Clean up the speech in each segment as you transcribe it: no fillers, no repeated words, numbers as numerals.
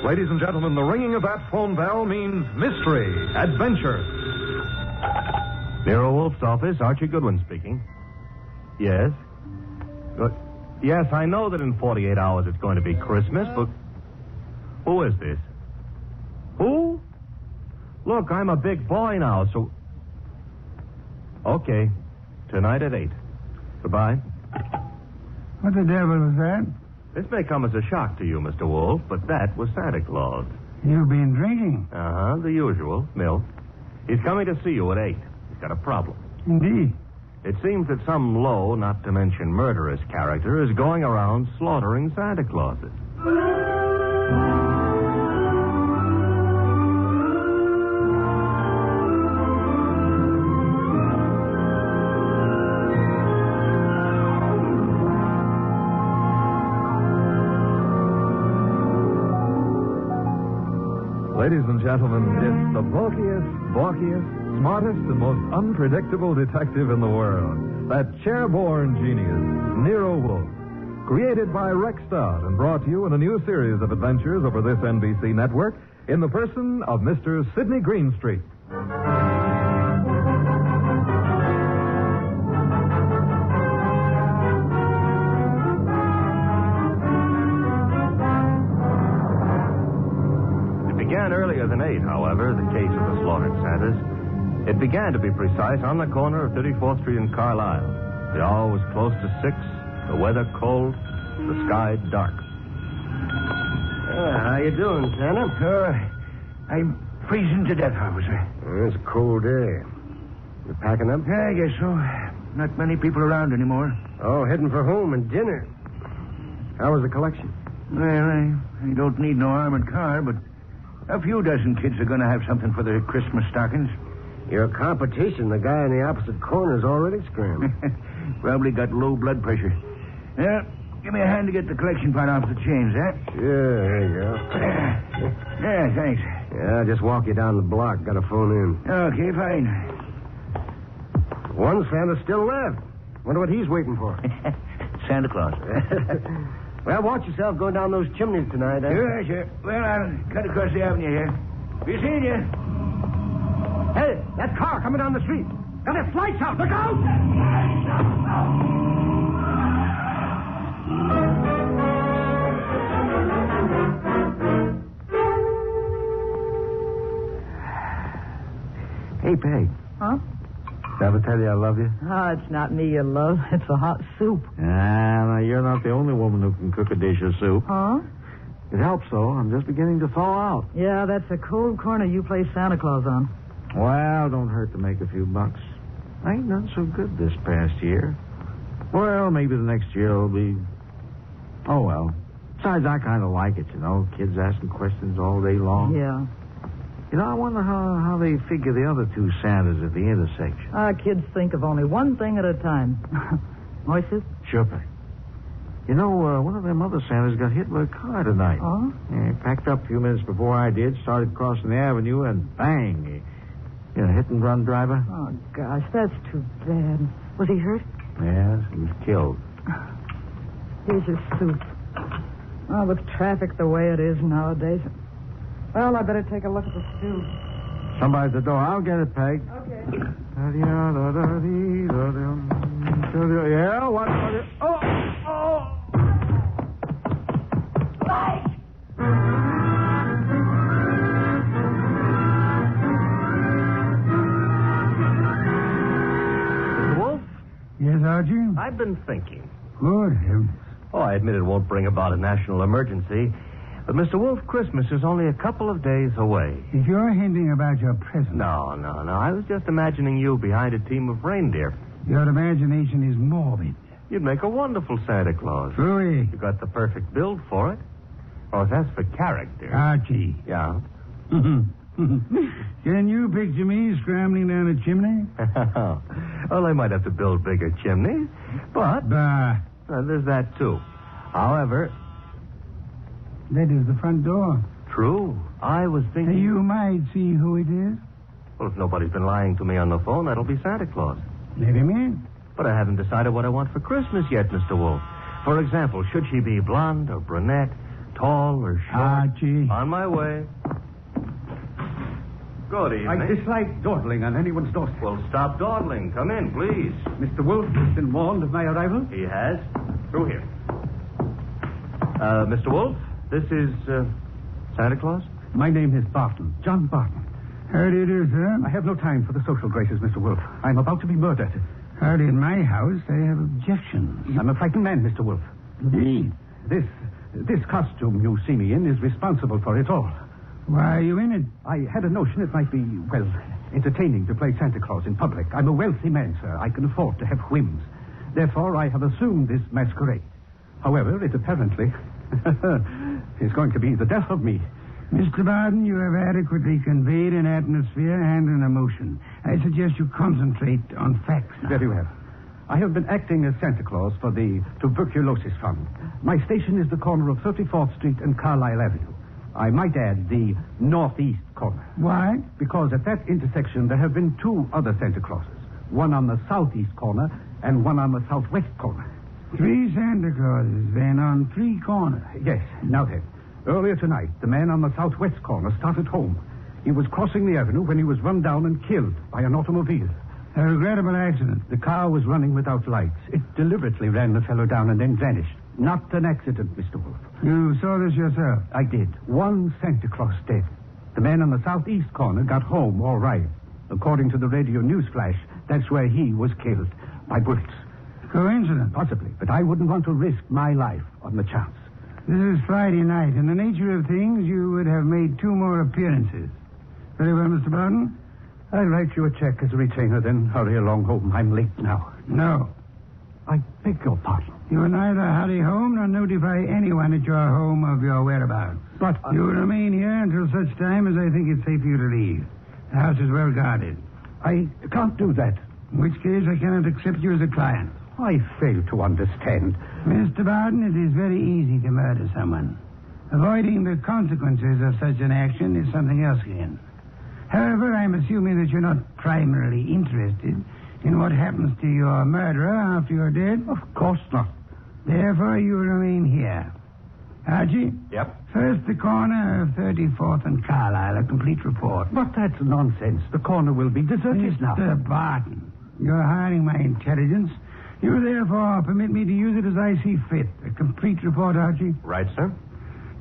Ladies and gentlemen, the ringing of that phone bell means mystery, adventure. Nero Wolfe's office, Archie Goodwin speaking. Yes? Good. Yes, I know that in 48 hours it's going to be Christmas, but... Who is this? Who? Look, I'm a big boy now, so... Okay. Tonight at 8. Goodbye. What the devil was that? This may come as a shock to you, Mr. Wolfe, but that was Santa Claus. You've been drinking. Uh-huh, the usual, milk. He's coming to see you at 8. He's got a problem. Indeed. It seems that some low, not to mention murderous character is going around slaughtering Santa Clauses. Ladies and gentlemen, it's the bulkiest, balkiest, smartest, and most unpredictable detective in the world. That chair-born genius, Nero Wolfe. Created by Rex Stott and brought to you in a new series of adventures over this NBC network in the person of Mr. Sidney Greenstreet. Earlier than 8, however, the case of the slaughtered Santas. It began, to be precise, on the corner of 34th Street and Carlisle. The hour was close to 6, the weather cold, the sky dark. How you doing, Santa? I'm freezing to death, officer. It's a cold day. You packing up? Yeah, I guess so. Not many people around anymore. Oh, heading for home and dinner. How was the collection? Well, I don't need no armored car, but a few dozen kids are going to have something for their Christmas stockings. Your competition, the guy in the opposite corner, is already scrambled. Probably got low blood pressure. Yeah, give me a hand to get the collection pot off the chains, huh? Sure, there you go. Yeah, thanks. Yeah, I'll just walk you down the block. Got to phone in. Okay, fine. One Santa still left. Wonder what he's waiting for. Santa Claus. Well, watch yourself going down those chimneys tonight, eh? Sure. Well, I'll cut across the avenue here. Be seeing you. Hey, that car coming down the street. Got its lights out. Look out! Hey, Peg. Huh? Did I ever tell you I love you? Oh, it's not me you love. It's a hot soup. No, you're not the only woman who can cook a dish of soup. Huh? It helps, though. I'm just beginning to thaw out. Yeah, that's a cold corner you play Santa Claus on. Well, don't hurt to make a few bucks. I ain't done so good this past year. Well, maybe the next year will be... Oh, well. Besides, I kind of like it, you know. Kids asking questions all day long. Yeah. You know, I wonder how they figure the other two Santas at the intersection. Kids think of only one thing at a time. Voices? Sure, Peg. You know, one of them other Santas got hit with a car tonight. Oh? Yeah, he packed up a few minutes before I did, started crossing the avenue, and bang. Hit-and-run driver. Oh, gosh, that's too bad. Was he hurt? Yes, he was killed. Here's your soup. Oh, with traffic the way it is nowadays. Well, I better take a look at the stew. Somebody's at the door. I'll get it, Peg. Okay. Yeah, what? Oh! Light! Mr. Wolfe? Yes, Archie? I've been thinking. Good heavens. Oh, I admit it won't bring about a national emergency. But, Mr. Wolfe, Christmas is only a couple of days away. If you're hinting about your present... No. I was just imagining you behind a team of reindeer. Your imagination is morbid. You'd make a wonderful Santa Claus. Truly. You got the perfect build for it. Oh, that's for character. Archie. Yeah? Can you picture me scrambling down a chimney? Well, I might have to build bigger chimneys, but... Bah. There's that, too. However... That is the front door. True. I was thinking... You might see who it is. Well, if nobody's been lying to me on the phone, that'll be Santa Claus. Let him in. But I haven't decided what I want for Christmas yet, Mr. Wolfe. For example, should she be blonde or brunette, tall or short. Archie. On my way. Good evening. I dislike dawdling on anyone's doorstep. Well, stop dawdling. Come in, please. Mr. Wolfe has been warned of my arrival. He has. Through here. Mr. Wolfe, this is Santa Claus? My name is Barton, John Barton. How do you do, sir? I have no time for the social graces, Mr. Wolfe. I'm about to be murdered. Hardly in my house. I have objections. I'm a frightened man, Mr. Wolfe. Indeed. This costume you see me in is responsible for it all. Why are you in it? I had a notion it might be, well, entertaining to play Santa Claus in public. I'm a wealthy man, sir. I can afford to have whims. Therefore, I have assumed this masquerade. However, it apparently is going to be the death of me. Mr. Barton, you have adequately conveyed an atmosphere and an emotion. I suggest you concentrate on facts now. Very well. I have been acting as Santa Claus for the Tuberculosis Fund. My station is the corner of 34th Street and Carlisle Avenue. I might add the northeast corner. Why? Because at that intersection there have been two other Santa Clauses. One on the southeast corner and one on the southwest corner. 3 Santa Clauses, then, on 3 corners. Yes. Now then, earlier tonight, the man on the southwest corner started home. He was crossing the avenue when he was run down and killed by an automobile. A regrettable accident. The car was running without lights. It deliberately ran the fellow down and then vanished. Not an accident, Mr. Wolfe. You saw this yourself? I did. One Santa Claus dead. The man on the southeast corner got home all right. According to the radio news flash, that's where he was killed by bullets. Coincidence? Possibly, but I wouldn't want to risk my life on the chance. This is Friday night. In the nature of things, you would have made 2 more appearances. Very well, Mr. Barton. I'll write you a check as a retainer, then hurry along home. I'm late now. No. I beg your pardon. You will neither hurry home nor notify anyone at your home of your whereabouts. But You will remain here until such time as I think it's safe for you to leave. The house is well guarded. I can't do that. In which case, I cannot accept you as a client. I fail to understand. Mr. Barton, it is very easy to murder someone. Avoiding the consequences of such an action is something else again. However, I'm assuming that you're not primarily interested in what happens to your murderer after you're dead. Of course not. Therefore, you remain here. Archie? Yep. First, the corner of 34th and Carlisle. A complete report. But that's nonsense. The corner will be deserted now. Mr. Barton, you're hiring my intelligence. You therefore permit me to use it as I see fit. A complete report, Archie. Right, sir.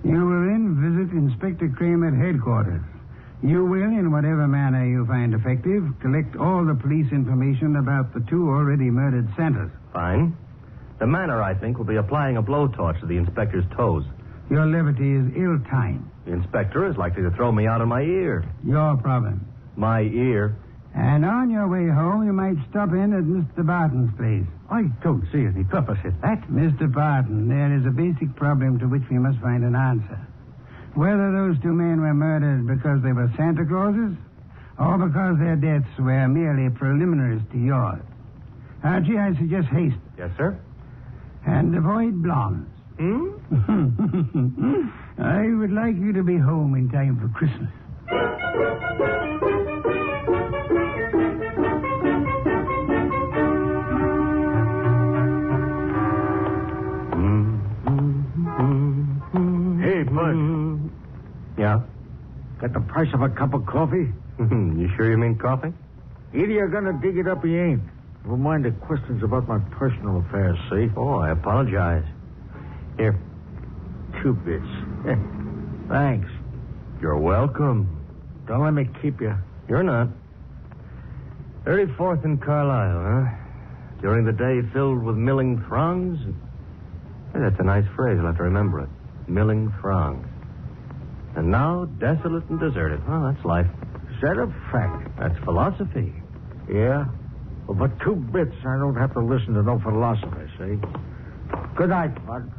You will then visit Inspector Kramer at headquarters. You will, in whatever manner you find effective, collect all the police information about the 2 already murdered Santas. Fine. The manner, I think, will be applying a blowtorch to the inspector's toes. Your levity is ill-timed. The inspector is likely to throw me out of my ear. Your problem. My ear? And on your way home, you might stop in at Mr. Barton's place. I don't see any purpose in that. Mr. Barton, there is a basic problem to which we must find an answer. Whether those 2 men were murdered because they were Santa Clauses or because their deaths were merely preliminaries to yours. Archie, I suggest haste. Yes, sir. And avoid blondes. I would like you to be home in time for Christmas. Hey, Bud. Yeah? Got the price of a cup of coffee? You sure you mean coffee? Either you're going to dig it up or you ain't. Never mind the questions about my personal affairs, see? Oh, I apologize. Here. 2 bits. Thanks. You're welcome. Don't let me keep you. You're not. 34th and Carlisle, huh? During the day filled with milling throngs? Hey, that's a nice phrase. I'll have to remember it. Milling throngs. And now desolate and deserted. Well, that's life. Is that a fact? That's philosophy. Yeah? Well, for 2 bits, I don't have to listen to no philosopher, see? Good night, Bud.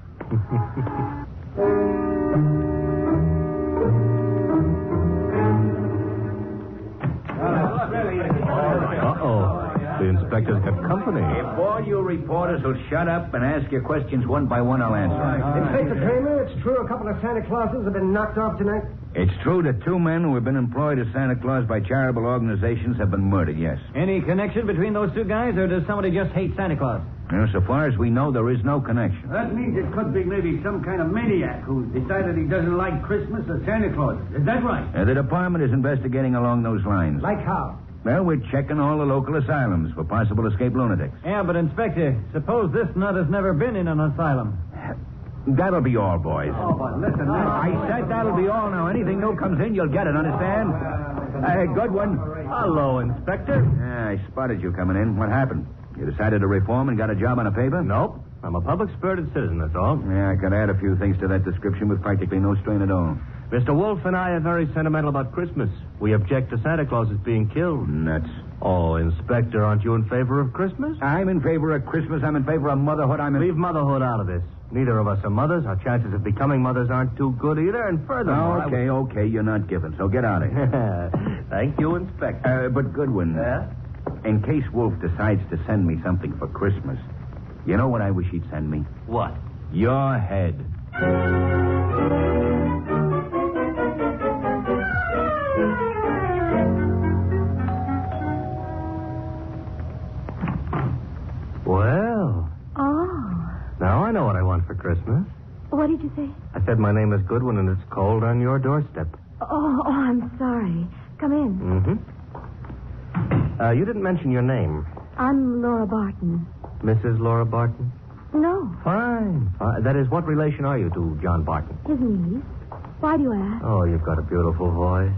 Uh-oh. The inspector's got company. If all you reporters will shut up and ask your questions one by one, I'll answer. Inspector Kramer, it's true a couple of Santa Clauses have been knocked off tonight? It's true that 2 men who have been employed as Santa Claus by charitable organizations have been murdered, yes. Any connection between those 2 guys, or does somebody just hate Santa Claus? Well, so far as we know, there is no connection. That means it could be maybe some kind of maniac who decided he doesn't like Christmas or Santa Claus. Is that right? The department is investigating along those lines. Like how? Well, we're checking all the local asylums for possible escaped lunatics. Yeah, but Inspector, suppose this nut has never been in an asylum. That'll be all, boys. Oh, but listen, I said that'll be all now. Anything new comes in, you'll get it, understand? Good one. Hello, Inspector. Yeah, I spotted you coming in. What happened? You decided to reform and got a job on a paper? Nope. I'm a public-spirited citizen, that's all. Yeah, I could add a few things to that description with practically no strain at all. Mr. Wolfe and I are very sentimental about Christmas. We object to Santa Claus's being killed. Nuts. Oh, Inspector, aren't you in favor of Christmas? I'm in favor of Christmas. I'm in favor of motherhood. Leave motherhood out of this. Neither of us are mothers. Our chances of becoming mothers aren't too good either. And furthermore... Okay. You're not giving, so get out of here. Thank you, Inspector. But Goodwin, Yeah? in case Wolf decides to send me something for Christmas, you know what I wish he'd send me? What? Your head. Well, now I know what I want for Christmas. What did you say? I said my name is Goodwin and it's cold on your doorstep. Oh, I'm sorry. Come in. Mm-hmm. You didn't mention your name. I'm Laura Barton. Mrs. Laura Barton? No, Fine. That is, what relation are you to John Barton? his niece. Why do you ask? Oh, you've got a beautiful voice.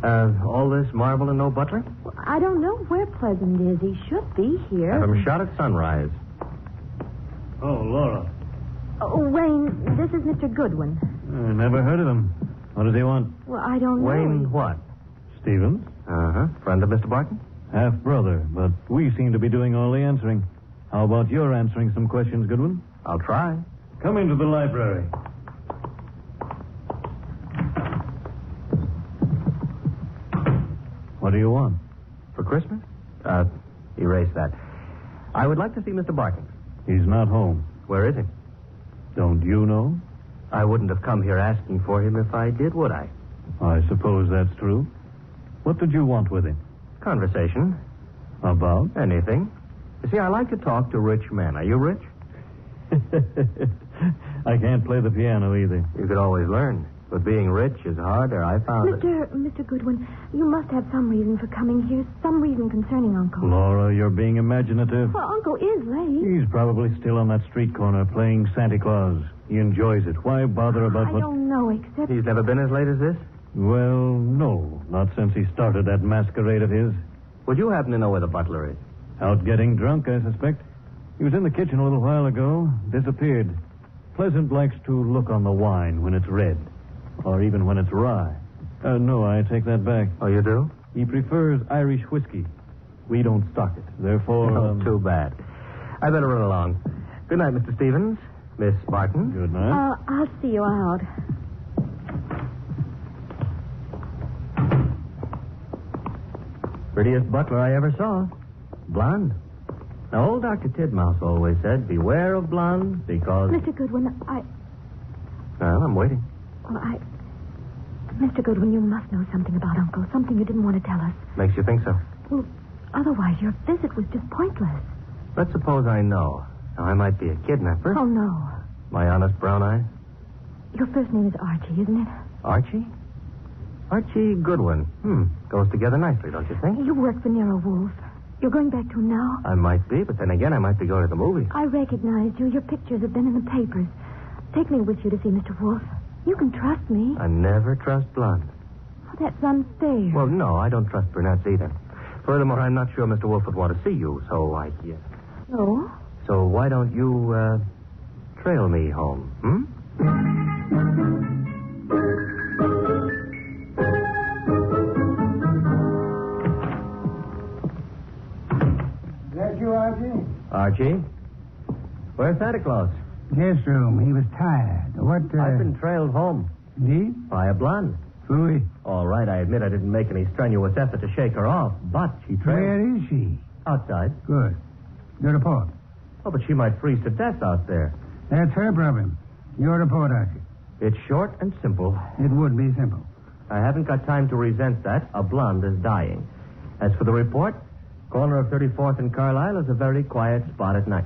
All this marble and no butler? Well, I don't know where Pleasant is. He should be here. Have him shot at sunrise. Oh, Laura. Oh, Wayne, this is Mr. Goodwin. Never heard of him. What does he want? Well, I don't know. Wayne what? Stevens? Uh-huh. Friend of Mr. Barton? Half-brother, but we seem to be doing all the answering. How about your answering some questions, Goodwin? I'll try. Come into the library. What do you want? For Christmas? Erase that. I would like to see Mr. Barton. He's not home. Where is he? Don't you know? I wouldn't have come here asking for him if I did, would I? I suppose that's true. What did you want with him? Conversation. About? Anything. You see, I like to talk to rich men. Are you rich? I can't play the piano either. You could always learn. But being rich is harder, I found it. Mr. Goodwin, you must have some reason for coming here. Some reason concerning Uncle. Laura, you're being imaginative. Well, Uncle is late. He's probably still on that street corner playing Santa Claus. He enjoys it. Why bother about I what... don't know, except... He's never been as late as this? Well, no. Not since he started that masquerade of his. Would you happen to know where the butler is? Out getting drunk, I suspect. He was in the kitchen a little while ago. Disappeared. Pleasant likes to look on the wine when it's red. Or even when it's rye. No, I take that back. Oh, you do? He prefers Irish whiskey. We don't stock it. Therefore... Oh, too bad. I better run along. Good night, Mr. Stevens. Miss Barton. Good night. I'll see you out. Prettiest butler I ever saw. Blonde. Now, old Dr. Tidmouse always said, beware of blondes because... Mr. Goodwin, Well, I'm waiting. Mr. Goodwin, you must know something about Uncle. Something you didn't want to tell us. Makes you think so? Well, otherwise your visit was just pointless. Let's suppose I know. Now, I might be a kidnapper. Oh, no. My honest brown eye. Your first name is Archie, isn't it? Archie? Archie Goodwin. Goes together nicely, don't you think? You work for Nero Wolfe. You're going back to him now? I might be, but then again, I might be going to the movies. I recognized you. Your pictures have been in the papers. Take me with you to see Mr. Wolfe. You can trust me. I never trust blondes. Oh, that's unfair. Well, no, I don't trust brunettes either. Furthermore, I'm not sure Mr. Wolfe would want to see you, so No? So why don't you, trail me home, Is that you, Archie? Archie? Where's Santa Claus? Guest room. He was tired. What, I've been trailed home Indeed? by a blonde. Fooey. All right, I admit I didn't make any strenuous effort to shake her off, but she trailed... Where is she? Outside. Good. Good report. Oh, but she might freeze to death out there. That's her problem. Your report, Archie. It's short and simple. It would be simple. I haven't got time to resent that. A blonde is dying. As for the report, Corner of 34th and Carlisle is a very quiet spot at night.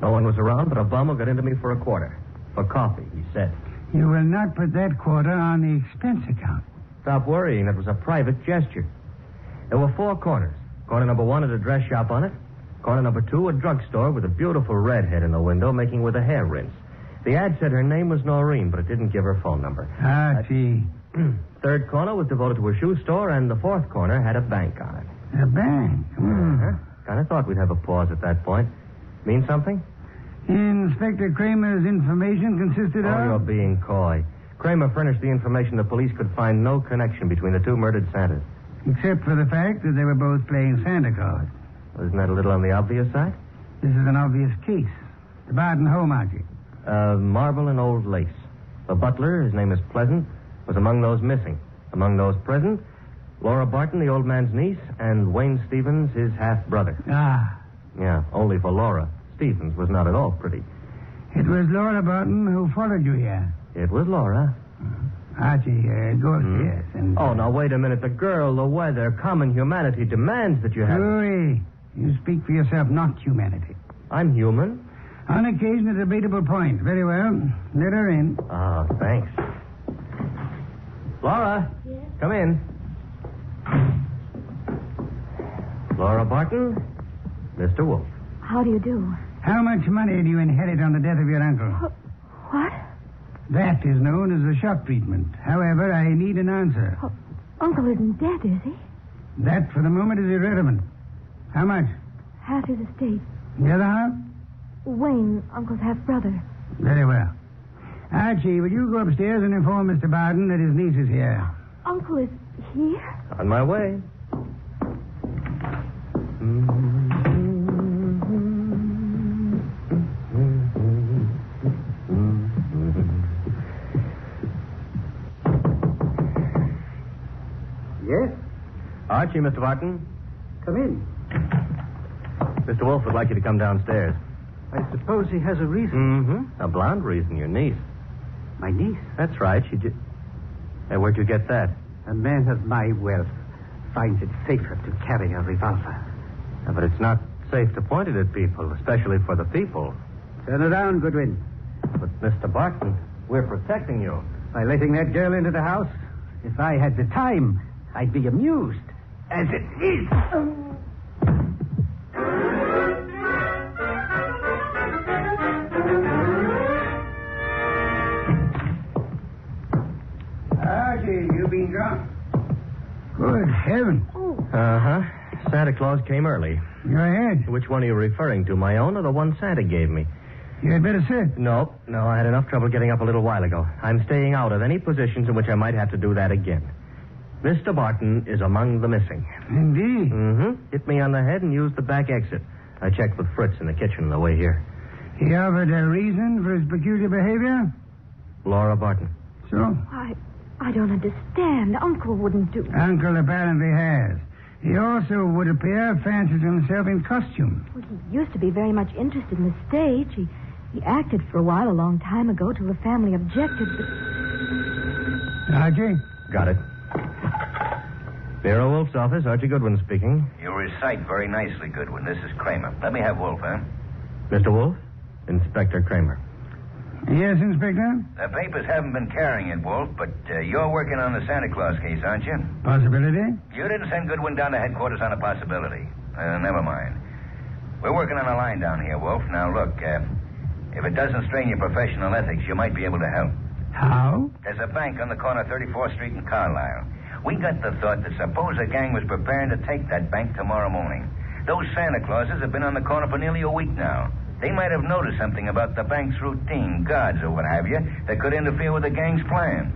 No one was around, but a bum who got into me for a quarter. For coffee, he said. You will not put that quarter on the expense account. Stop worrying. It was a private gesture. There were 4 corners. Corner number 1 had a dress shop on it. Corner number 2, a drugstore with a beautiful redhead in the window making with a hair rinse. The ad said her name was Noreen, but it didn't give her phone number. Archie. 3rd corner was devoted to a shoe store, and the 4th corner had a bank on it. A bank? Kind of thought we'd have a pause at that point. Mean something? Inspector Kramer's information consisted of... Oh, you're being coy. Kramer furnished the information the police could find no connection between the 2 murdered Santas. Except for the fact that they were both playing Santa Claus. Well, isn't that a little on the obvious side? This is an obvious case. The Barton home, Archie. Marble and old lace. The butler, his name is Pleasant, was among those missing. Among those present, Laura Barton, the old man's niece, and Wayne Stevens, his half-brother. Ah. Yeah, only for Laura. Stevens was not at all pretty. It was Laura Barton who followed you here. It was Laura. Archie, go upstairs and... Oh, now, wait a minute. The girl, the weather, common humanity demands that you have... Hurry. You speak for yourself, not humanity. I'm human. On occasion, a debatable point. Very well. Let her in. Oh, thanks. Laura. Yes? Come in. Laura Barton, Mr. Wolfe. How do you do? How much money do you inherit on the death of your uncle? What? That is known as the shock treatment. However, I need an answer. Oh, Uncle isn't dead, is he? That, for the moment, is irrelevant. How much? Half his estate. The other half? Wayne, Uncle's half-brother. Very well. Archie, will you go upstairs and inform Mr. Barton that his niece is here? Uncle is here? On my way. Yes? Archie, Mr. Barton. Come in. Mr. Wolfe would like you to come downstairs. I suppose he has a reason. A blonde reason, your niece. My niece? That's right. She just... Hey, where'd you get that? A man of my wealth finds it safer to carry a revolver. But it's not safe to point it at people, especially for the people. Turn around, Goodwin. But, Mr. Barton, we're protecting you. By letting that girl into the house, if I had the time, I'd be amused. As it is... Archie, you been drunk? Good heavens. Uh-huh. Santa Claus came early. Go ahead. Which one are you referring to, my own or the one Santa gave me? You had better sit. No, I had enough trouble getting up a little while ago. I'm staying out of any positions in which I might have to do that again. Mr. Barton is among the missing. Indeed. Hit me on the head and used the back exit. I checked with Fritz in the kitchen on the way here. He offered a reason for his peculiar behavior? Laura Barton. So? I don't understand. Uncle wouldn't do... Uncle apparently has. He also, would appear, fancies himself in costume. Well, he used to be very much interested in the stage. He acted for a while a long time ago till the family objected, but... Archie? Got it. Nero Wolfe's office, Archie Goodwin speaking. You recite very nicely, Goodwin. This is Kramer. Let me have Wolfe, huh? Mr. Wolfe? Inspector Kramer. Yes, Inspector? The papers haven't been carrying it, Wolfe, but you're working on the Santa Claus case, aren't you? Possibility? You didn't send Goodwin down to headquarters on a possibility. Never mind. We're working on a line down here, Wolfe. Now, look, if it doesn't strain your professional ethics, you might be able to help. How? There's a bank on the corner of 34th Street in Carlisle. We got the thought that suppose a gang was preparing to take that bank tomorrow morning. Those Santa Clauses have been on the corner for nearly a week now. They might have noticed something about the bank's routine, guards or what have you, that could interfere with the gang's plan.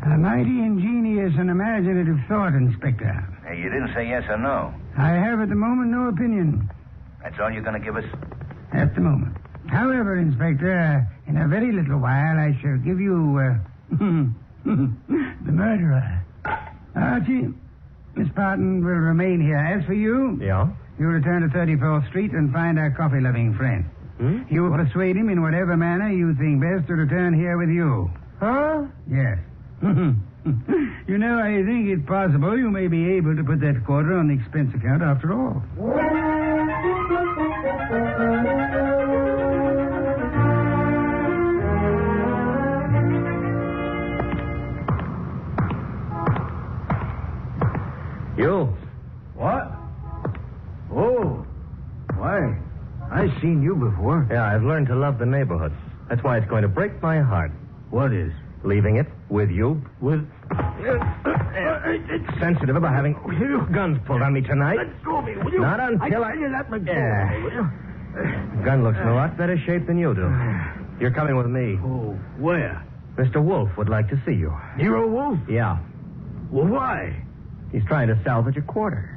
A mighty ingenious and imaginative thought, Inspector. Hey, you didn't say yes or no. I have at the moment no opinion. That's all you're going to give us? At the moment. However, Inspector, in a very little while I shall give you, the murderer. Archie, Miss Barton will remain here. As for you... Yeah? You return to 34th Street and find our coffee-loving friend. You will persuade him in whatever manner you think best to return here with you. Huh? Yes. You know, I think it possible you may be able to put that quarter on the expense account after all. You. What? Oh. Why, I've seen you before. Yeah, I've learned to love the neighborhood. That's why it's going to break my heart. What is? Leaving it with you. With... It's sensitive about having guns pulled on me tonight. Let go of me, will you? Not until I... You let me go, Yeah. will you? Gun looks in a lot better shape than you do. You're coming with me. Oh, where? Mr. Wolfe would like to see you. Nero Wolfe? Yeah. Well, why? He's trying to salvage a quarter.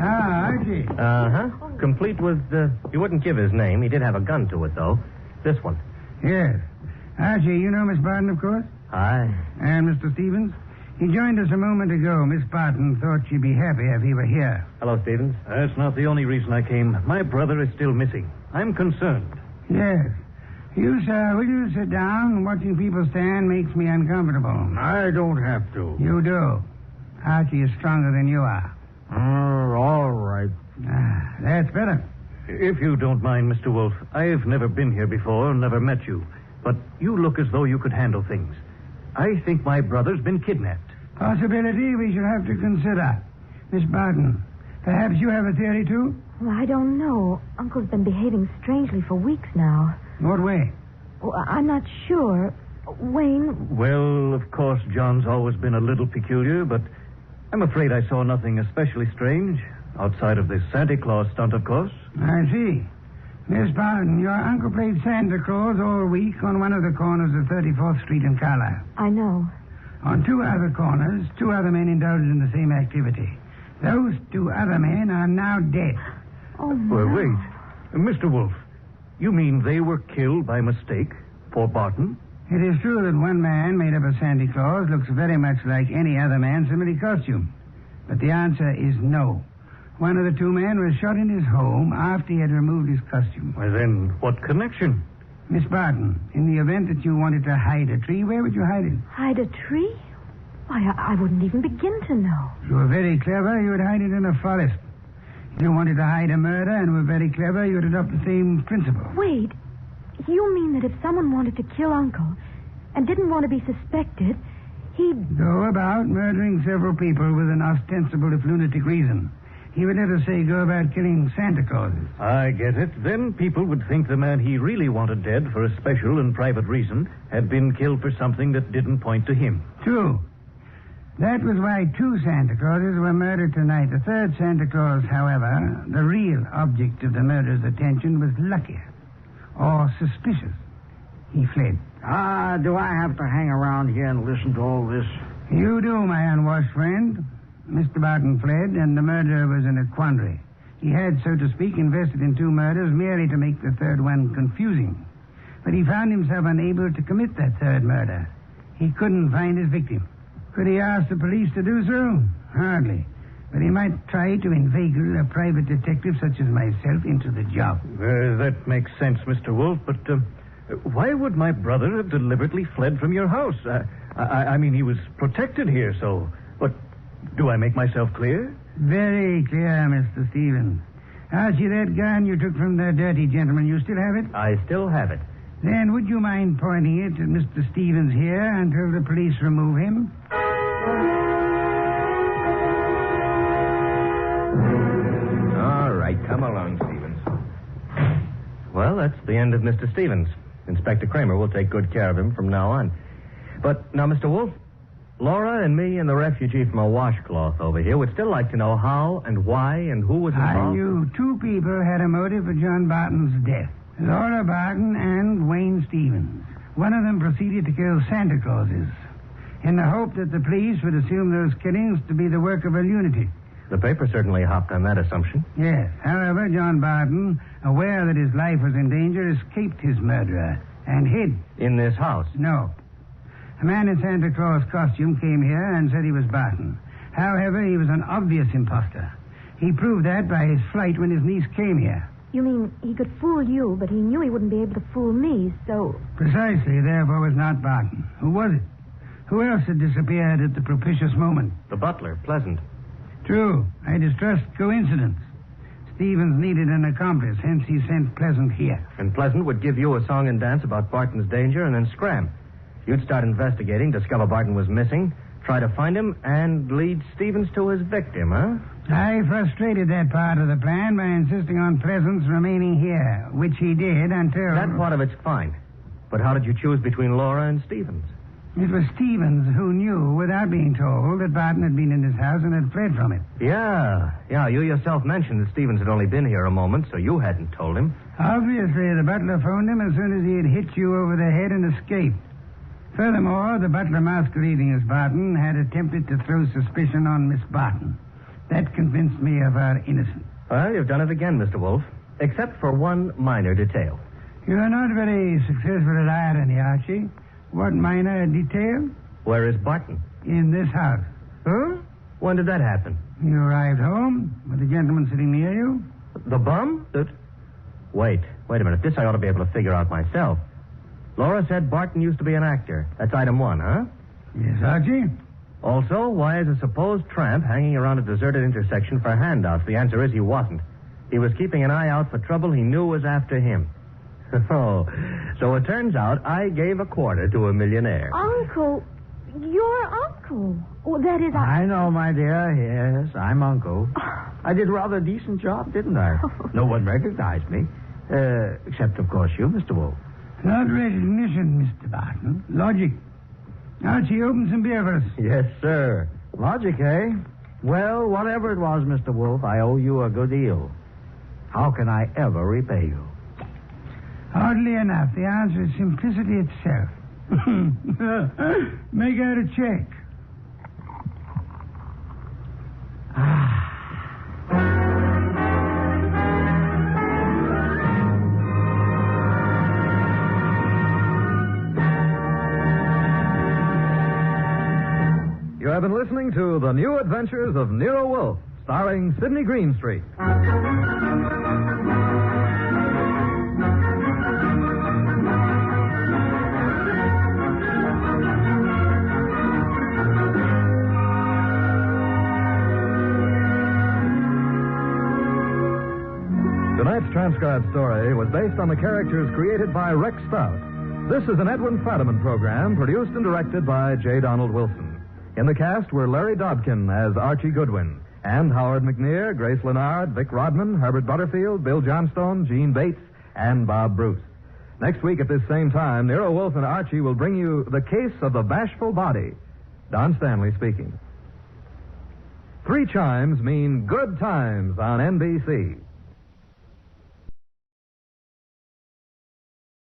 Archie. Uh-huh. Complete with, he wouldn't give his name. He did have a gun to it, though. This one. Yes. Archie, you know Miss Barton, of course? Hi. And Mr. Stevens? He joined us a moment ago. Miss Barton thought she'd be happy if he were here. Hello, Stevens. That's not the only reason I came. My brother is still missing. I'm concerned. Yes. You, sir, will you sit down? Watching people stand makes me uncomfortable. I don't have to. You do. Archie is stronger than you are. All right. Ah, that's better. If you don't mind, Mr. Wolfe, I've never been here before, never met you. But you look as though you could handle things. I think my brother's been kidnapped. Possibility we shall have to consider. Miss Barton, perhaps you have a theory, too? Well, I don't know. Uncle's been behaving strangely for weeks now. What way? Oh, I'm not sure. Wayne, Well, of course, John's always been a little peculiar, but I'm afraid I saw nothing especially strange. Outside of this Santa Claus stunt, of course. I see. Miss Barton, your uncle played Santa Claus all week on one of the corners of 34th Street in Carlisle. I know. On two other corners, two other men indulged in the same activity. Those two other men are now dead. Oh, no. Well, wait. Mr. Wolfe, you mean they were killed by mistake for Barton? It is true that one man made up of Santa Claus looks very much like any other man similarly costumed. But the answer is no. One of the two men was shot in his home after he had removed his costume. Well, then, what connection? Miss Barton, in the event that you wanted to hide a tree, where would you hide it? Hide a tree? Why, I wouldn't even begin to know. If you were very clever, you would hide it in a forest. If you wanted to hide a murder and were very clever, you would adopt the same principle. Wait. You mean that if someone wanted to kill Uncle and didn't want to be suspected, he'd... Go about murdering several people with an ostensible, if lunatic, reason. He would, let us say, go about killing Santa Clauses. I get it. Then people would think the man he really wanted dead for a special and private reason had been killed for something that didn't point to him. True. That was why two Santa Clauses were murdered tonight. The third Santa Claus, however, the real object of the murder's attention, was luckier or suspicious. He fled. Do I have to hang around here and listen to all this? You do, my unwashed friend. Mr. Barton fled, and the murderer was in a quandary. He had, so to speak, invested in two murders merely to make the third one confusing. But he found himself unable to commit that third murder. He couldn't find his victim. Could he ask the police to do so? Hardly. But he might try to inveigle a private detective such as myself into the job. That makes sense, Mr. Wolfe, but why would my brother have deliberately fled from your house? I mean, he was protected here, so... But do I make myself clear? Very clear, Mr. Stevens. Archie, that gun you took from the dirty gentleman, you still have it? I still have it. Then would you mind pointing it at Mr. Stevens here until the police remove him? All right, come along, Stevens. Well, that's the end of Mr. Stevens. Inspector Kramer will take good care of him from now on. But now, Mr. Wolfe, Laura and me and the refugee from a washcloth over here would still like to know how and why and who was involved. I knew two people had a motive for John Barton's death. Laura Barton and Wayne Stevens. One of them proceeded to kill Santa Clauses in the hope that the police would assume those killings to be the work of a lunatic. The paper certainly hopped on that assumption. Yes. However, John Barton, aware that his life was in danger, escaped his murderer and hid. In this house? No. A man in Santa Claus costume came here and said he was Barton. However, he was an obvious imposter. He proved that by his flight when his niece came here. You mean he could fool you, but he knew he wouldn't be able to fool me, so... Precisely, therefore, was not Barton. Who was it? Who else had disappeared at the propitious moment? The butler, Pleasant. True. I distrust coincidence. Stevens needed an accomplice, hence he sent Pleasant here. And Pleasant would give you a song and dance about Barton's danger and then scram. You'd start investigating, discover Barton was missing, try to find him, and lead Stevens to his victim, huh? I frustrated that part of the plan by insisting on Pleasant's remaining here, which he did until... That part of it's fine. But how did you choose between Laura and Stevens? It was Stevens who knew, without being told, that Barton had been in his house and had fled from it. Yeah. You yourself mentioned that Stevens had only been here a moment, so you hadn't told him. Obviously, the butler phoned him as soon as he had hit you over the head and escaped. Furthermore, the butler masquerading as Barton had attempted to throw suspicion on Miss Barton. That convinced me of her innocence. Well, you've done it again, Mr. Wolfe, except for one minor detail. You're not very successful at irony, Archie. What minor detail? Where is Barton? In this house. Huh? When did that happen? You arrived home with a gentleman sitting near you. The bum? Wait a minute. This I ought to be able to figure out myself. Laura said Barton used to be an actor. That's item one, huh? Yes, Archie. Also, why is a supposed tramp hanging around a deserted intersection for handouts? The answer is he wasn't. He was keeping an eye out for trouble he knew was after him. Oh, so it turns out I gave a quarter to a millionaire. Uncle, your uncle. Well, that is... I know, my dear. Yes, I'm Uncle. I did rather a decent job, didn't I? No one recognized me. Except, of course, you, Mr. Wolfe. Not recognition, Mr. Barton. Logic. Archie, open some beer for us. Yes, sir. Logic, eh? Well, whatever it was, Mr. Wolfe, I owe you a good deal. How can I ever repay you? Oddly enough, the answer is simplicity itself. Make out a check. You have been listening to The New Adventures of Nero Wolfe, starring Sidney Greenstreet. Tonight's transcribed story was based on the characters created by Rex Stout. This is an Edwin Fadiman program produced and directed by J. Donald Wilson. In the cast were Larry Dobkin as Archie Goodwin, and Howard McNear, Grace Lennard, Vic Rodman, Herbert Butterfield, Bill Johnstone, Gene Bates, and Bob Bruce. Next week at this same time, Nero Wolfe and Archie will bring you The Case of the Bashful Body. Don Stanley speaking. 3 chimes mean good times on NBC.